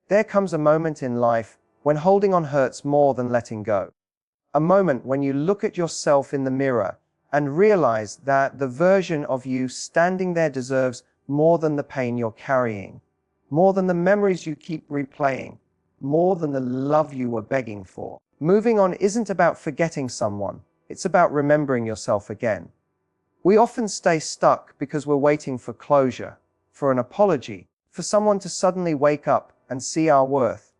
There comes a moment in life when holding on hurts more than letting go. A moment when you look at yourself in the mirror and realize that the version of you standing there deserves more than the pain you're carrying, more than the memories you keep replaying, more than the love you were begging for. Moving on isn't about forgetting someone, it's about remembering yourself again. We often stay stuck because we're waiting for closure, for an apology, for someone to suddenly wake up and see our worth.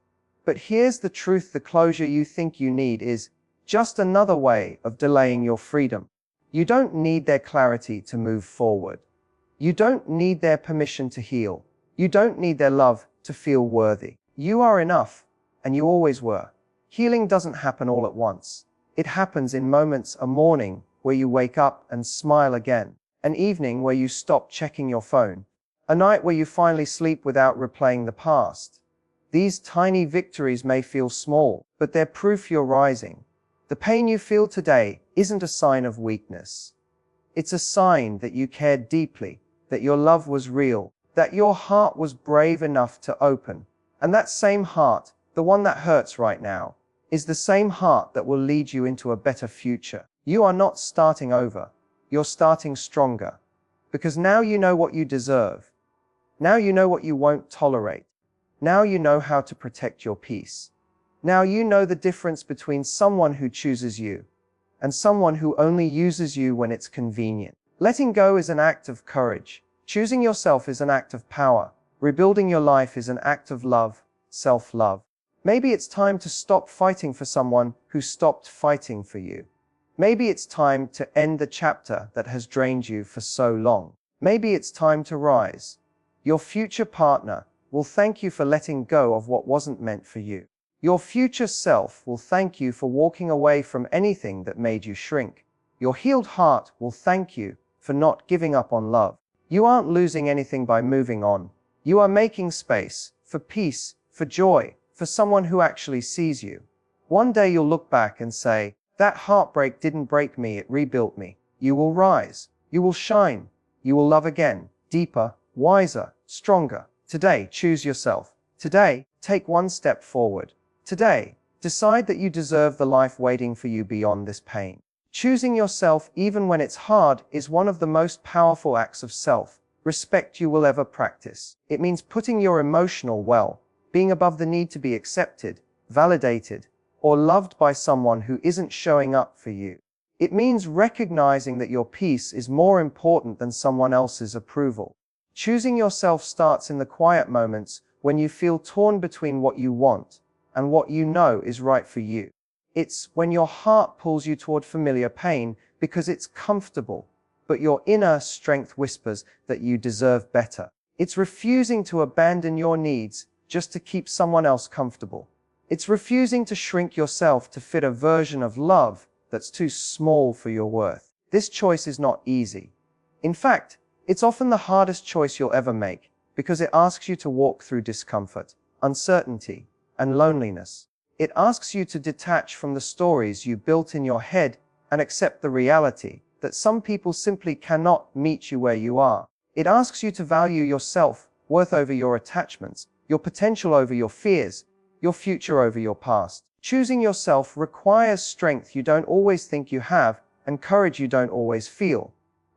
But here's the truth: the closure you think you need is just another way of delaying your freedom. You don't need their clarity to move forward. You don't need their permission to heal. You don't need their love to feel worthy. You are enough, and you always were. Healing doesn't happen all at once. It happens in moments: a morning where you wake up and smile again, an evening where you stop checking your phone, a night where you finally sleep without replaying the past. These tiny victories may feel small, but they're proof you're rising. The pain you feel today isn't a sign of weakness. It's a sign that you cared deeply, that your love was real, that your heart was brave enough to open. And that same heart, the one that hurts right now, is the same heart that will lead you into a better future. You are not starting over. You're starting stronger. Because now you know what you deserve. Now you know what you won't tolerate. Now you know how to protect your peace. Now you know the difference between someone who chooses you and someone who only uses you when it's convenient. Letting go is an act of courage. Choosing yourself is an act of power. Rebuilding your life is an act of love, self-love. Maybe it's time to stop fighting for someone who stopped fighting for you. Maybe it's time to end the chapter that has drained you for so long. Maybe it's time to rise. Your future partner will thank you for letting go of what wasn't meant for you. Your future self will thank you for walking away from anything that made you shrink. Your healed heart will thank you for not giving up on love. You aren't losing anything by moving on. You are making space for peace, for joy, for someone who actually sees you. One day you'll look back and say, "That heartbreak didn't break me, it rebuilt me." You will rise. You will shine. You will love again, deeper, wiser, stronger. Today, choose yourself. Today, take one step forward. Today, decide that you deserve the life waiting for you beyond this pain. Choosing yourself even when it's hard is one of the most powerful acts of self-respect you will ever practice. It means putting your emotional well-being above the need to be accepted, validated, or loved by someone who isn't showing up for you. It means recognizing that your peace is more important than someone else's approval. Choosing yourself starts in the quiet moments when you feel torn between what you want and what you know is right for you. It's when your heart pulls you toward familiar pain because it's comfortable, but your inner strength whispers that you deserve better. It's refusing to abandon your needs just to keep someone else comfortable. It's refusing to shrink yourself to fit a version of love that's too small for your worth. This choice is not easy. In fact, it's often the hardest choice you'll ever make because it asks you to walk through discomfort, uncertainty, and loneliness. It asks you to detach from the stories you built in your head and accept the reality that some people simply cannot meet you where you are. It asks you to value your self-worth over your attachments, your potential over your fears, your future over your past. Choosing yourself requires strength you don't always think you have and courage you don't always feel.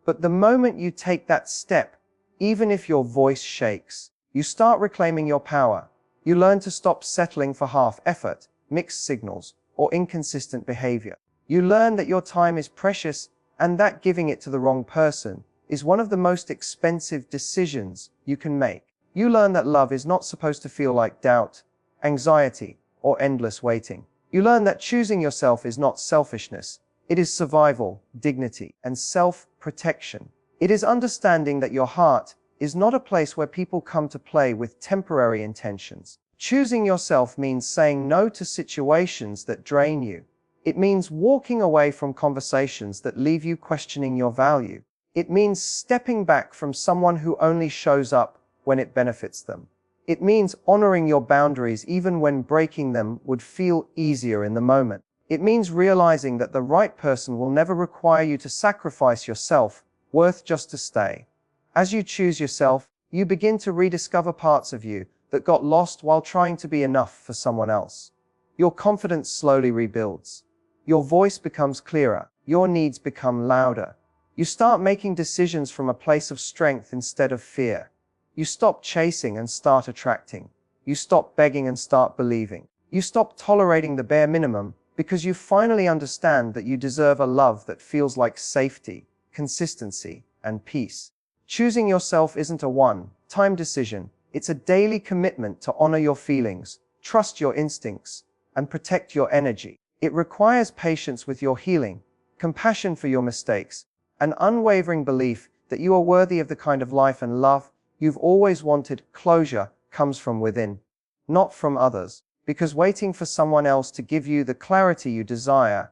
But the moment you take that step, even if your voice shakes, you start reclaiming your power. You learn to stop settling for half effort, mixed signals, or inconsistent behavior. You learn that your time is precious and that giving it to the wrong person is one of the most expensive decisions you can make. You learn that love is not supposed to feel like doubt, anxiety, or endless waiting. You learn that choosing yourself is not selfishness. It is survival, dignity, and self-protection. It is understanding that your heart is not a place where people come to play with temporary intentions. Choosing yourself means saying no to situations that drain you. It means walking away from conversations that leave you questioning your value. It means stepping back from someone who only shows up when it benefits them. It means honoring your boundaries even when breaking them would feel easier in the moment. It means realizing that the right person will never require you to sacrifice your self-worth just to stay. As you choose yourself, you begin to rediscover parts of you that got lost while trying to be enough for someone else. Your confidence slowly rebuilds. Your voice becomes clearer. Your needs become louder. You start making decisions from a place of strength instead of fear. You stop chasing and start attracting. You stop begging and start believing. You stop tolerating the bare minimum because you finally understand that you deserve a love that feels like safety, consistency, and peace. Choosing yourself isn't a one-time decision. It's a daily commitment to honor your feelings, trust your instincts, and protect your energy. It requires patience with your healing, compassion for your mistakes, an unwavering belief that you are worthy of the kind of life and love you've always wanted. Closure comes from within, not from others, because waiting for someone else to give you the clarity you desire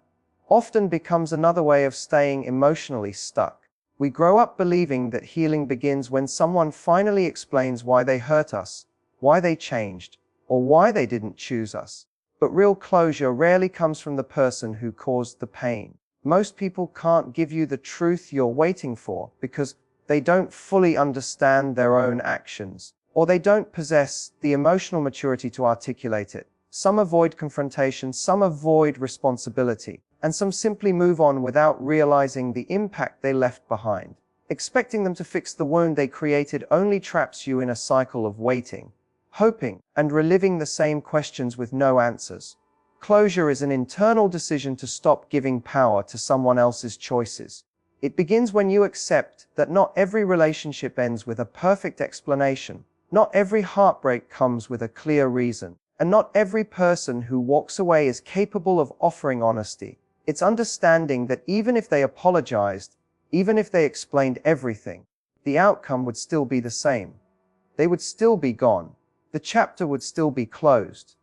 often becomes another way of staying emotionally stuck. We grow up believing that healing begins when someone finally explains why they hurt us, why they changed, or why they didn't choose us. But real closure rarely comes from the person who caused the pain. Most people can't give you the truth you're waiting for because they don't fully understand their own actions, or they don't possess the emotional maturity to articulate it. Some avoid confrontation, some avoid responsibility, and some simply move on without realizing the impact they left behind. Expecting them to fix the wound they created only traps you in a cycle of waiting, hoping, and reliving the same questions with no answers. Closure is an internal decision to stop giving power to someone else's choices. It begins when you accept that not every relationship ends with a perfect explanation. Not every heartbreak comes with a clear reason. And not every person who walks away is capable of offering honesty. It's understanding that even if they apologized, even if they explained everything, the outcome would still be the same. They would still be gone. The chapter would still be closed.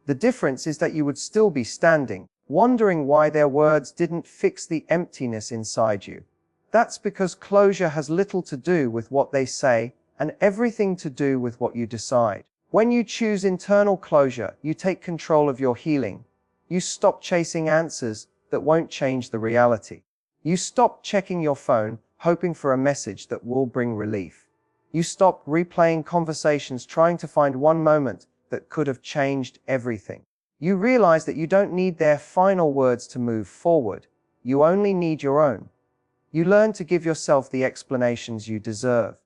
The difference is that you would still be standing, wondering why their words didn't fix the emptiness inside you. That's because closure has little to do with what they say and everything to do with what you decide. When you choose internal closure, you take control of your healing. You stop chasing answers that won't change the reality. You stop checking your phone, hoping for a message that will bring relief. You stop replaying conversations trying to find one moment that could have changed everything. You realize that you don't need their final words to move forward. You only need your own. You learn to give yourself the explanations you deserve.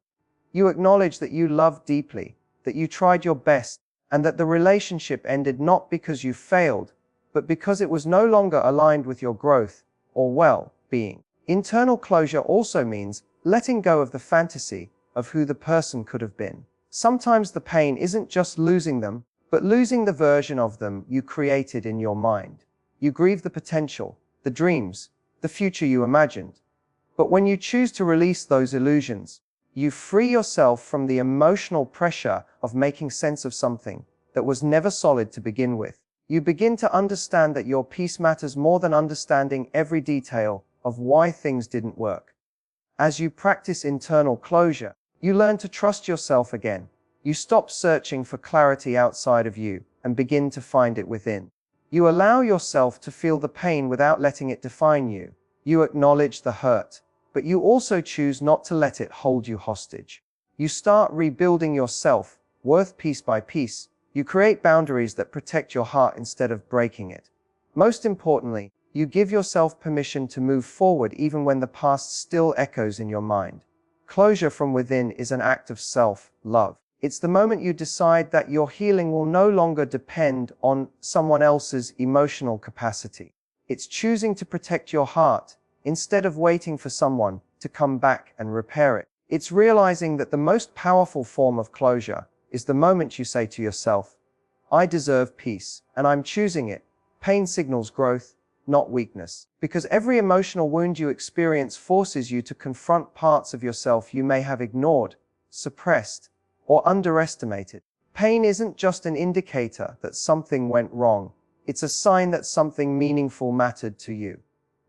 You acknowledge that you loved deeply, that you tried your best, and that the relationship ended not because you failed, but because it was no longer aligned with your growth or well-being. Internal closure also means letting go of the fantasy of who the person could have been. Sometimes the pain isn't just losing them, but losing the version of them you created in your mind. You grieve the potential, the dreams, the future you imagined. But when you choose to release those illusions, you free yourself from the emotional pressure of making sense of something that was never solid to begin with. You begin to understand that your peace matters more than understanding every detail of why things didn't work. As you practice internal closure, you learn to trust yourself again. You stop searching for clarity outside of you and begin to find it within. You allow yourself to feel the pain without letting it define you. You acknowledge the hurt, but you also choose not to let it hold you hostage. You start rebuilding your self-worth piece by piece. You create boundaries that protect your heart instead of breaking it. Most importantly, you give yourself permission to move forward even when the past still echoes in your mind. Closure from within is an act of self-love. It's the moment you decide that your healing will no longer depend on someone else's emotional capacity. It's choosing to protect your heart instead of waiting for someone to come back and repair it. It's realizing that the most powerful form of closure is the moment you say to yourself, "I deserve peace, and I'm choosing it." Pain signals growth, not weakness. Because every emotional wound you experience forces you to confront parts of yourself you may have ignored, suppressed, or underestimated. Pain isn't just an indicator that something went wrong. It's a sign that something meaningful mattered to you.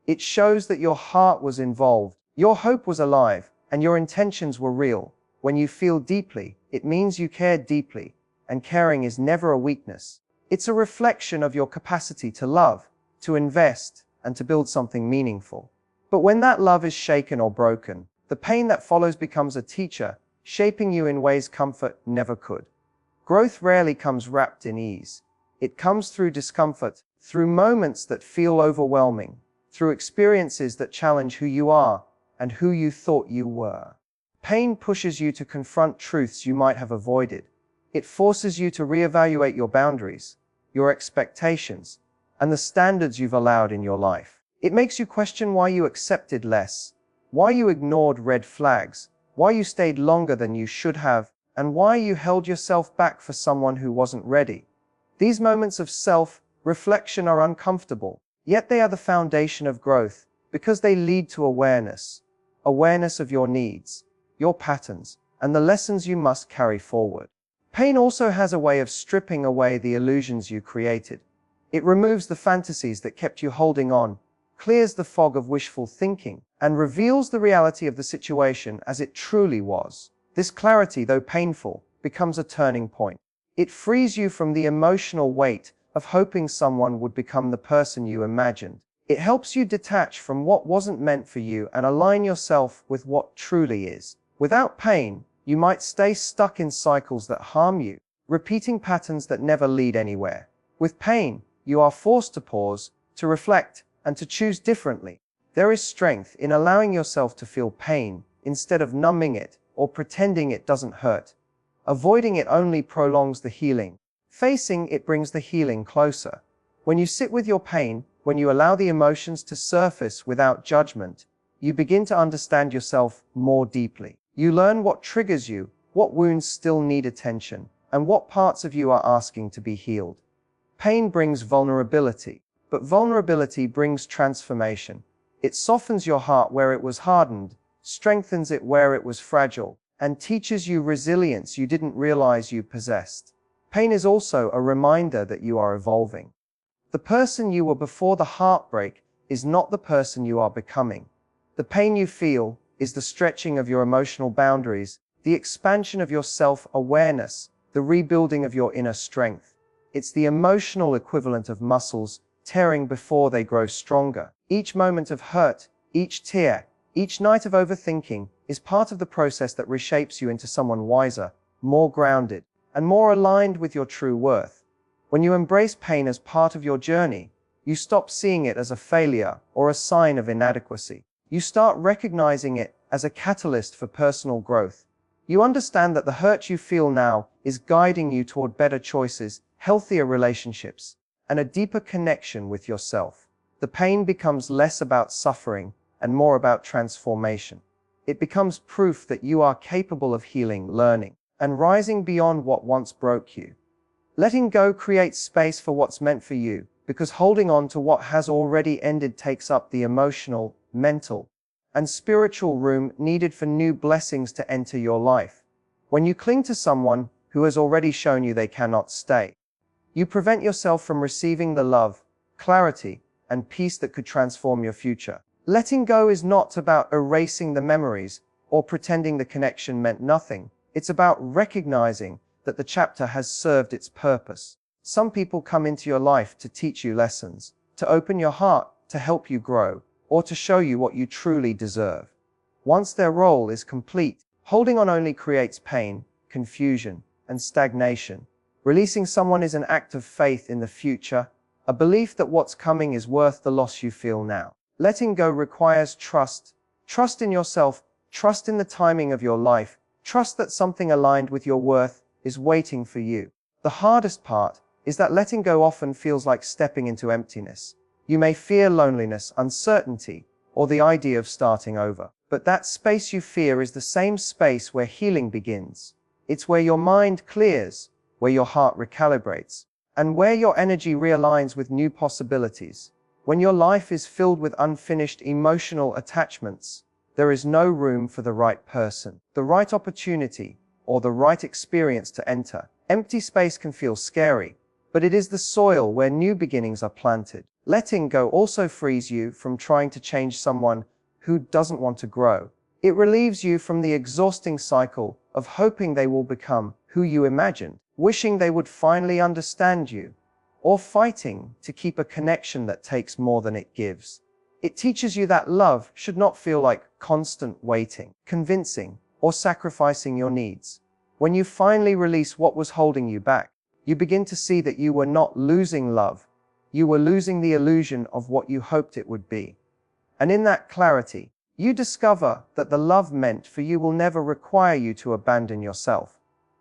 It shows that your heart was involved, your hope was alive, and your intentions were real. When you feel deeply, it means you care deeply, and caring is never a weakness. It's a reflection of your capacity to love, to invest, and to build something meaningful. But when that love is shaken or broken, the pain that follows becomes a teacher, shaping you in ways comfort never could. Growth rarely comes wrapped in ease. It comes through discomfort, through moments that feel overwhelming, through experiences that challenge who you are and who you thought you were. Pain pushes you to confront truths you might have avoided. It forces you to reevaluate your boundaries, your expectations, and the standards you've allowed in your life. It makes you question why you accepted less, why you ignored red flags, why you stayed longer than you should have, and why you held yourself back for someone who wasn't ready. These moments of self-reflection are uncomfortable, yet they are the foundation of growth because they lead to awareness. Awareness of your needs, your patterns, and the lessons you must carry forward. Pain also has a way of stripping away the illusions you created. It removes the fantasies that kept you holding on, clears the fog of wishful thinking, and reveals the reality of the situation as it truly was. This clarity, though painful, becomes a turning point. It frees you from the emotional weight of hoping someone would become the person you imagined. It helps you detach from what wasn't meant for you and align yourself with what truly is. Without pain, you might stay stuck in cycles that harm you, repeating patterns that never lead anywhere. With pain, you are forced to pause, to reflect, and to choose differently. There is strength in allowing yourself to feel pain instead of numbing it or pretending it doesn't hurt. Avoiding it only prolongs the healing. Facing it brings the healing closer. When you sit with your pain, when you allow the emotions to surface without judgment, you begin to understand yourself more deeply. You learn what triggers you, what wounds still need attention, and what parts of you are asking to be healed. Pain brings vulnerability, but vulnerability brings transformation. It softens your heart where it was hardened, strengthens it where it was fragile, and teaches you resilience you didn't realize you possessed. Pain is also a reminder that you are evolving. The person you were before the heartbreak is not the person you are becoming. The pain you feel is the stretching of your emotional boundaries, the expansion of your self-awareness, the rebuilding of your inner strength. It's the emotional equivalent of muscles tearing before they grow stronger. Each moment of hurt, each tear, each night of overthinking is part of the process that reshapes you into someone wiser, more grounded, and more aligned with your true worth. When you embrace pain as part of your journey, you stop seeing it as a failure or a sign of inadequacy. You start recognizing it as a catalyst for personal growth. You understand that the hurt you feel now is guiding you toward better choices, healthier relationships, and a deeper connection with yourself. The pain becomes less about suffering and more about transformation. It becomes proof that you are capable of healing, learning, and rising beyond what once broke you. Letting go creates space for what's meant for you, because holding on to what has already ended takes up the emotional, mental, and spiritual room needed for new blessings to enter your life. When you cling to someone who has already shown you they cannot stay, you prevent yourself from receiving the love, clarity, and peace that could transform your future. Letting go is not about erasing the memories or pretending the connection meant nothing. It's about recognizing that the chapter has served its purpose. Some people come into your life to teach you lessons, to open your heart, to help you grow, or to show you what you truly deserve. Once their role is complete, holding on only creates pain, confusion, and stagnation. Releasing someone is an act of faith in the future, a belief that what's coming is worth the loss you feel now. Letting go requires trust. Trust in yourself, trust in the timing of your life, trust that something aligned with your worth is waiting for you. The hardest part is that letting go often feels like stepping into emptiness. You may fear loneliness, uncertainty, or the idea of starting over. But that space you fear is the same space where healing begins. It's where your mind clears, where your heart recalibrates, and where your energy realigns with new possibilities. When your life is filled with unfinished emotional attachments, there is no room for the right person, the right opportunity, or the right experience to enter. Empty space can feel scary, but it is the soil where new beginnings are planted. Letting go also frees you from trying to change someone who doesn't want to grow. It relieves you from the exhausting cycle of hoping they will become who you imagined, wishing they would finally understand you, or fighting to keep a connection that takes more than it gives. It teaches you that love should not feel like constant waiting, convincing, or sacrificing your needs. When you finally release what was holding you back, you begin to see that you were not losing love, you were losing the illusion of what you hoped it would be. And in that clarity, you discover that the love meant for you will never require you to abandon yourself.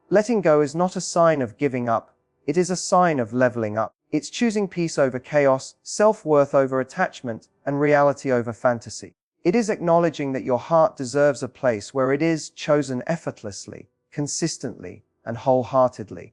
Letting go is not a sign of giving up, it is a sign of leveling up. It's choosing peace over chaos, self-worth over attachment, and reality over fantasy. It is acknowledging that your heart deserves a place where it is chosen effortlessly, consistently, and wholeheartedly.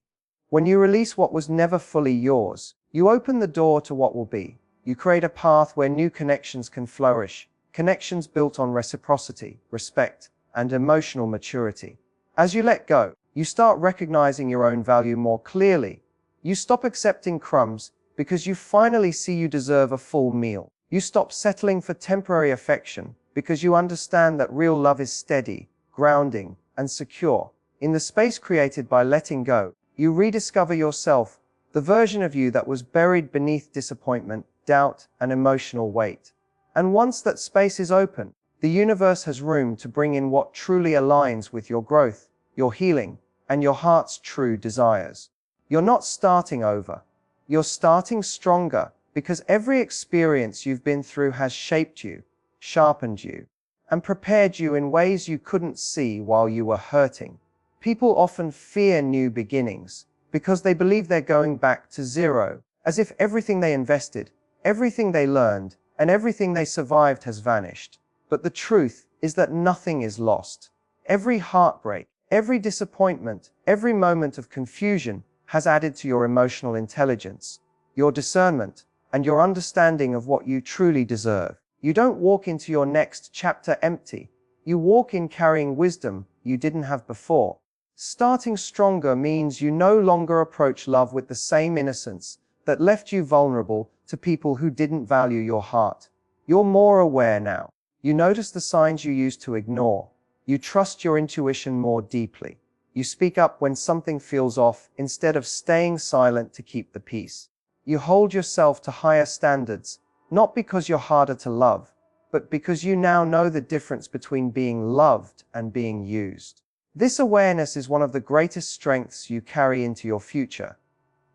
When you release what was never fully yours, you open the door to what will be. You create a path where new connections can flourish, connections built on reciprocity, respect, and emotional maturity. As you let go, you start recognizing your own value more clearly. You stop accepting crumbs because you finally see you deserve a full meal. You stop settling for temporary affection because you understand that real love is steady, grounding, and secure. In the space created by letting go, you rediscover yourself, the version of you that was buried beneath disappointment, doubt, and emotional weight. And once that space is open, the universe has room to bring in what truly aligns with your growth, your healing, and your heart's true desires. You're not starting over. You're starting stronger because every experience you've been through has shaped you, sharpened you, and prepared you in ways you couldn't see while you were hurting. People often fear new beginnings because they believe they're going back to zero, as if everything they invested, everything they learned, and everything they survived has vanished. But the truth is that nothing is lost. Every heartbreak, every disappointment, every moment of confusion has added to your emotional intelligence, your discernment, and your understanding of what you truly deserve. You don't walk into your next chapter empty. You walk in carrying wisdom you didn't have before. Starting stronger means you no longer approach love with the same innocence that left you vulnerable to people who didn't value your heart. You're more aware now. You notice the signs you used to ignore. You trust your intuition more deeply. You speak up when something feels off instead of staying silent to keep the peace. You hold yourself to higher standards, not because you're harder to love, but because you now know the difference between being loved and being used. This awareness is one of the greatest strengths you carry into your future.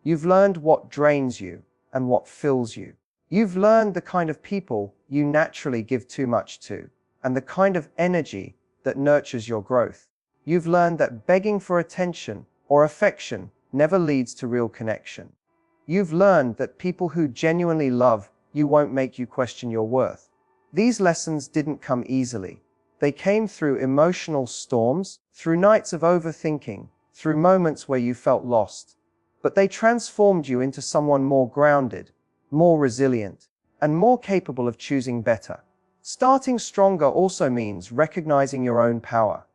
You've learned what drains you and what fills you. You've learned the kind of people you naturally give too much to, and the kind of energy that nurtures your growth. You've learned that begging for attention or affection never leads to real connection. You've learned that people who genuinely love you won't make you question your worth. These lessons didn't come easily. They came through emotional storms, through nights of overthinking, through moments where you felt lost. But they transformed you into someone more grounded, more resilient, and more capable of choosing better. Starting stronger also means recognizing your own power.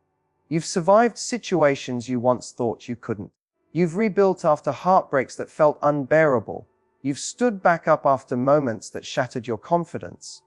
You've survived situations you once thought you couldn't. You've rebuilt after heartbreaks that felt unbearable. You've stood back up after moments that shattered your confidence.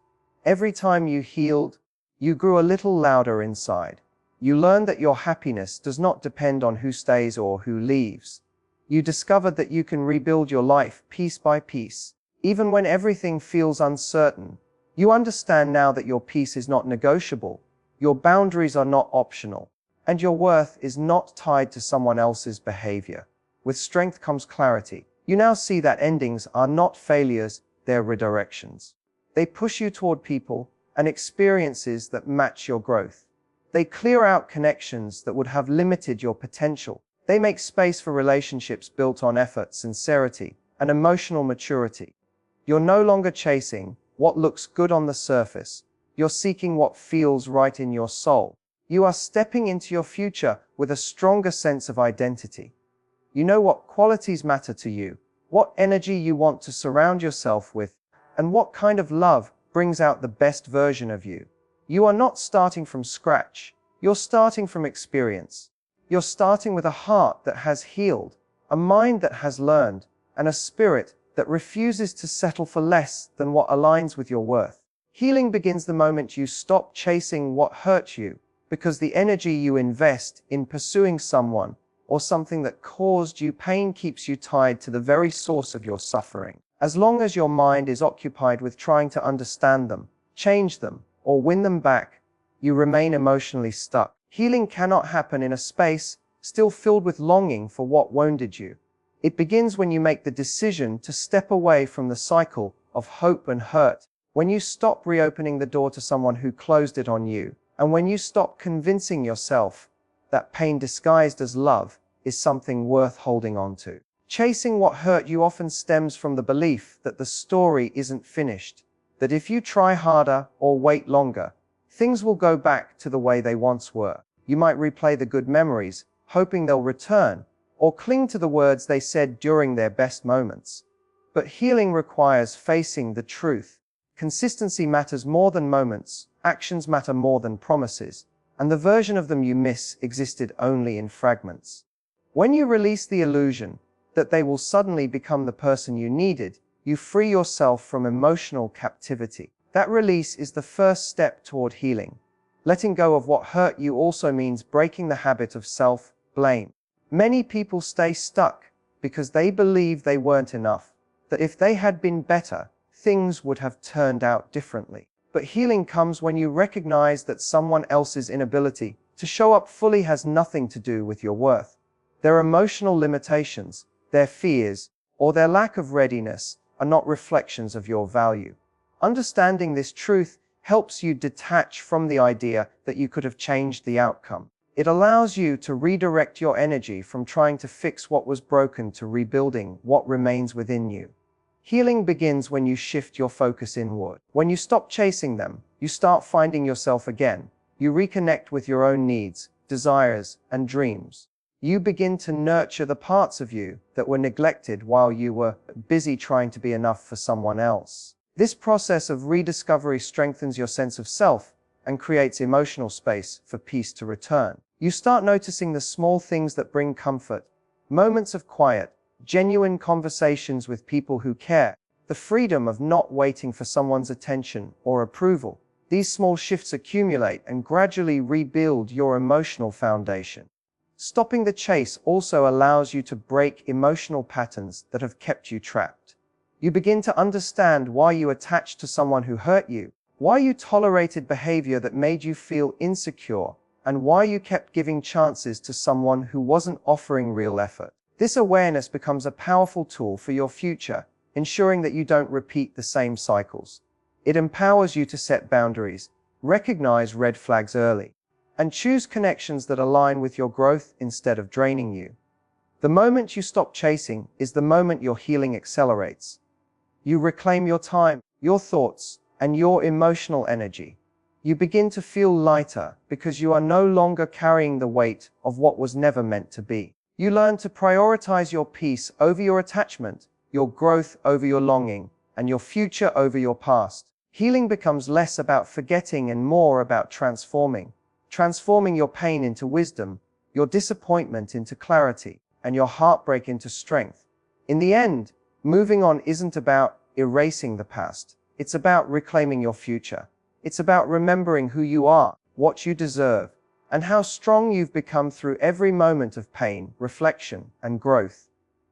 Every time you healed, you grew a little louder inside. You learned that your happiness does not depend on who stays or who leaves. You discovered that you can rebuild your life piece by piece, even when everything feels uncertain. You understand now that your peace is not negotiable, your boundaries are not optional, and your worth is not tied to someone else's behavior. With strength comes clarity. You now see that endings are not failures, they're redirections. They push you toward people and experiences that match your growth. They clear out connections that would have limited your potential. They make space for relationships built on effort, sincerity, and emotional maturity. You're no longer chasing what looks good on the surface. You're seeking what feels right in your soul. You are stepping into your future with a stronger sense of identity. You know what qualities matter to you, what energy you want to surround yourself with, and what kind of love brings out the best version of you. You are not starting from scratch. You're starting from experience. You're starting with a heart that has healed, a mind that has learned, and a spirit that refuses to settle for less than what aligns with your worth. Healing begins the moment you stop chasing what hurt you, because the energy you invest in pursuing someone or something that caused you pain keeps you tied to the very source of your suffering. As long as your mind is occupied with trying to understand them, change them, or win them back, you remain emotionally stuck. Healing cannot happen in a space still filled with longing for what wounded you. It begins when you make the decision to step away from the cycle of hope and hurt, when you stop reopening the door to someone who closed it on you, and when you stop convincing yourself that pain disguised as love is something worth holding on to. Chasing what hurt you often stems from the belief that the story isn't finished, that if you try harder or wait longer, things will go back to the way they once were. You might replay the good memories, hoping they'll return, or cling to the words they said during their best moments. But healing requires facing the truth. Consistency matters more than moments, actions matter more than promises, and the version of them you miss existed only in fragments. When you release the illusion that they will suddenly become the person you needed, you free yourself from emotional captivity. That release is the first step toward healing. Letting go of what hurt you also means breaking the habit of self-blame. Many people stay stuck because they believe they weren't enough, that if they had been better, things would have turned out differently. But healing comes when you recognize that someone else's inability to show up fully has nothing to do with your worth. Their emotional limitations, their fears, or their lack of readiness are not reflections of your value. Understanding this truth helps you detach from the idea that you could have changed the outcome. It allows you to redirect your energy from trying to fix what was broken to rebuilding what remains within you. Healing begins when you shift your focus inward. When you stop chasing them, you start finding yourself again. You reconnect with your own needs, desires, and dreams. You begin to nurture the parts of you that were neglected while you were busy trying to be enough for someone else. This process of rediscovery strengthens your sense of self and creates emotional space for peace to return. You start noticing the small things that bring comfort, moments of quiet, genuine conversations with people who care, the freedom of not waiting for someone's attention or approval. These small shifts accumulate and gradually rebuild your emotional foundation. Stopping the chase also allows you to break emotional patterns that have kept you trapped. You begin to understand why you attached to someone who hurt you, why you tolerated behavior that made you feel insecure, and why you kept giving chances to someone who wasn't offering real effort. This awareness becomes a powerful tool for your future, ensuring that you don't repeat the same cycles. It empowers you to set boundaries, recognize red flags early, and choose connections that align with your growth instead of draining you. The moment you stop chasing is the moment your healing accelerates. You reclaim your time, your thoughts, and your emotional energy. You begin to feel lighter because you are no longer carrying the weight of what was never meant to be. You learn to prioritize your peace over your attachment, your growth over your longing, and your future over your past. Healing becomes less about forgetting and more about transforming your pain into wisdom, your disappointment into clarity, and your heartbreak into strength. In the end, moving on isn't about erasing the past. It's about reclaiming your future. It's about remembering who you are, what you deserve, and how strong you've become through every moment of pain, reflection, and growth.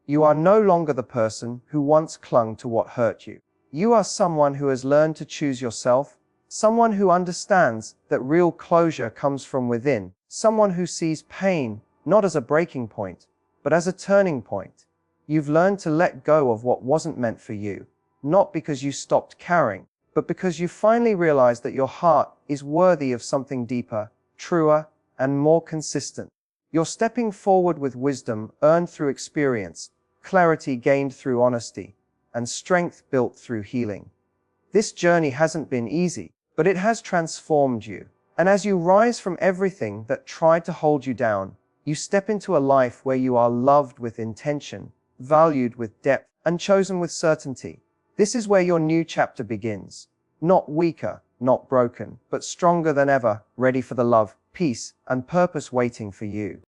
You are no longer the person who once clung to what hurt you. You are someone who has learned to choose yourself, someone who understands that real closure comes from within, someone who sees pain not as a breaking point, but as a turning point. You've learned to let go of what wasn't meant for you, not because you stopped caring, but because you finally realized that your heart is worthy of something deeper, truer, and more consistent. You're stepping forward with wisdom earned through experience, clarity gained through honesty, and strength built through healing. This journey hasn't been easy, but it has transformed you. And as you rise from everything that tried to hold you down, you step into a life where you are loved with intention, valued with depth, and chosen with certainty. This is where your new chapter begins. Not weaker, not broken, but stronger than ever, ready for the love, peace, and purpose waiting for you.